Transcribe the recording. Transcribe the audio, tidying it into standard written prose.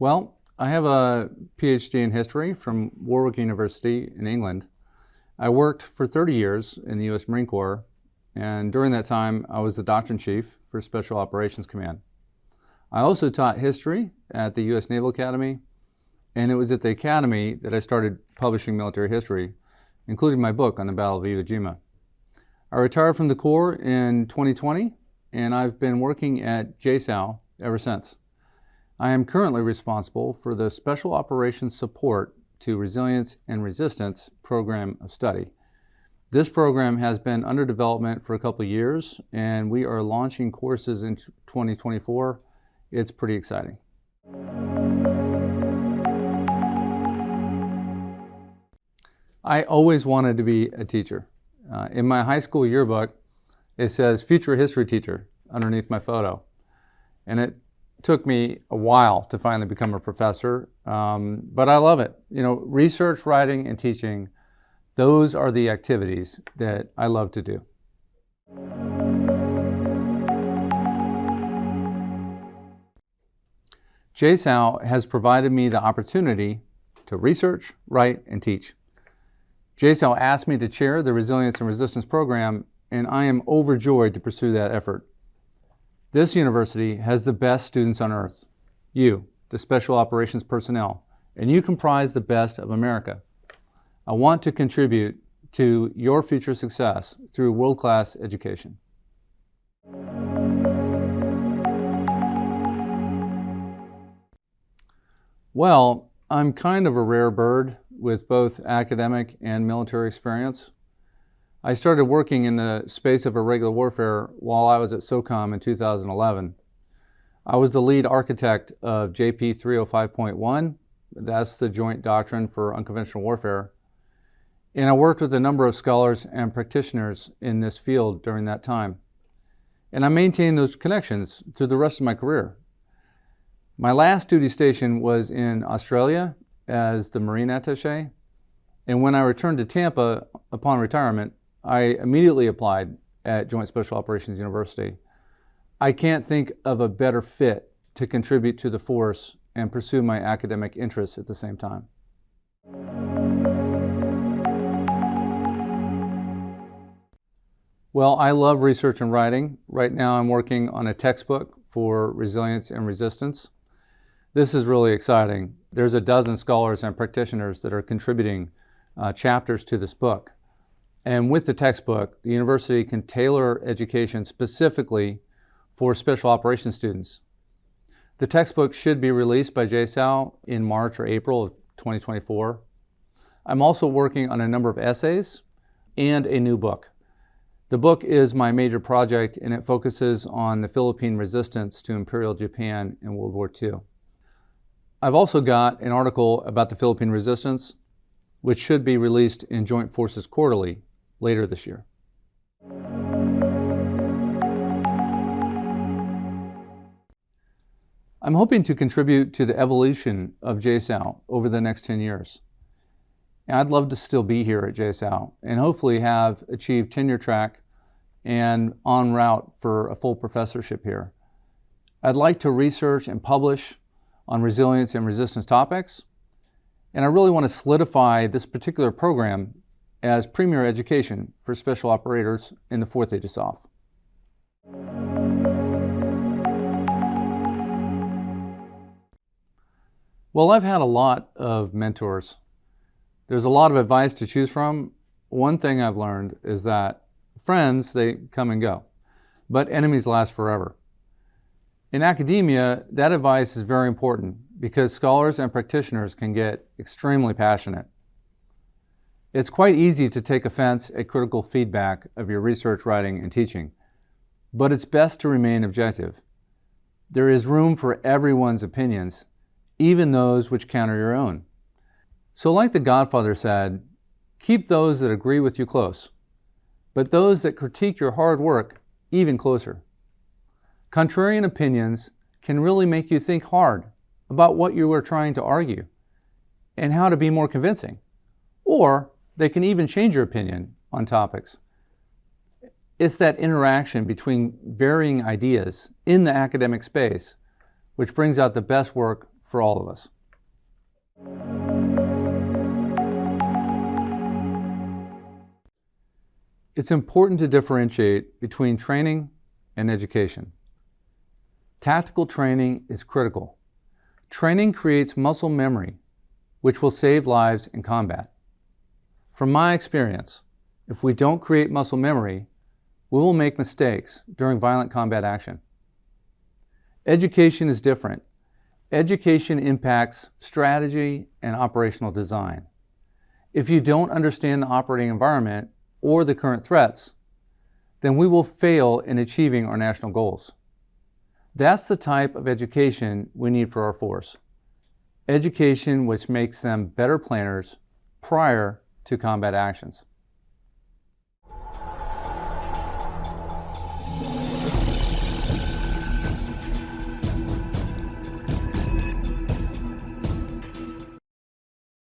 Well, I have a PhD in history from Warwick University in England. I worked for 30 years in the U.S. Marine Corps, and during that time, I was the Doctrine-in-Chief for Special Operations Command. I also taught history at the U.S. Naval Academy, and it was at the Academy that I started publishing military history, including my book on the Battle of Iwo Jima. I retired from the Corps in 2020, and I've been working at JSOU ever since. I am currently responsible for the Special Operations Support to Resilience and Resistance program of study. This program has been under development for a couple of years, and we are launching courses in 2024. It's pretty exciting. I always wanted to be a teacher. In my high school yearbook, it says future history teacher underneath my photo. And it took me a while to finally become a professor, but I love it. You know, research, writing, and teaching, those are the activities that I love to do. JSOU has provided me the opportunity to research, write, and teach. JSOU asked me to chair the Resilience and Resistance program, and I am overjoyed to pursue that effort. This university has the best students on earth, you, the Special Operations personnel, and you comprise the best of America. I want to contribute to your future success through world-class education. Well, I'm kind of a rare bird with both academic and military experience. I started working in the space of irregular warfare while I was at SOCOM in 2011. I was the lead architect of JP 305.1, that's the Joint Doctrine for Unconventional Warfare, and I worked with a number of scholars and practitioners in this field during that time. And I maintained those connections through the rest of my career. My last duty station was in Australia as the Marine Attaché, and when I returned to Tampa upon retirement, I immediately applied at Joint Special Operations University. I can't think of a better fit to contribute to the force and pursue my academic interests at the same time. Well, I love research and writing. Right now I'm working on a textbook for resilience and resistance. This is really exciting. There's a dozen scholars and practitioners that are contributing chapters to this book. And with the textbook, the university can tailor education specifically for special operations students. The textbook should be released by JSOU in March or April of 2024. I'm also working on a number of essays and a new book. The book is my major project, and it focuses on the Philippine resistance to Imperial Japan in World War II. I've also got an article about the Philippine resistance, which should be released in Joint Forces Quarterly later this year. I'm hoping to contribute to the evolution of JSOU over the next 10 years. And I'd love to still be here at JSOU and hopefully have achieved tenure track and en route for a full professorship here. I'd like to research and publish on resilience and resistance topics, and I really want to solidify this particular program as premier education for special operators in the 4th AJSOF. Well, I've had a lot of mentors. There's a lot of advice to choose from. One thing I've learned is that friends, they come and go, but enemies last forever. In academia, that advice is very important because scholars and practitioners can get extremely passionate. It's quite easy to take offense at critical feedback of your research, writing, and teaching, but it's best to remain objective. There is room for everyone's opinions, even those which counter your own. So like the Godfather said, keep those that agree with you close, but those that critique your hard work even closer. Contrarian opinions can really make you think hard about what you are trying to argue and how to be more convincing, or they can even change your opinion on topics. It's that interaction between varying ideas in the academic space which brings out the best work for all of us. It's important to differentiate between training and education. Tactical training is critical. Training creates muscle memory, which will save lives in combat. From my experience, if we don't create muscle memory, we will make mistakes during violent combat action. Education is different. Education impacts strategy and operational design. If you don't understand the operating environment or the current threats, then we will fail in achieving our national goals. That's the type of education we need for our force. Education which makes them better planners prior to combat actions.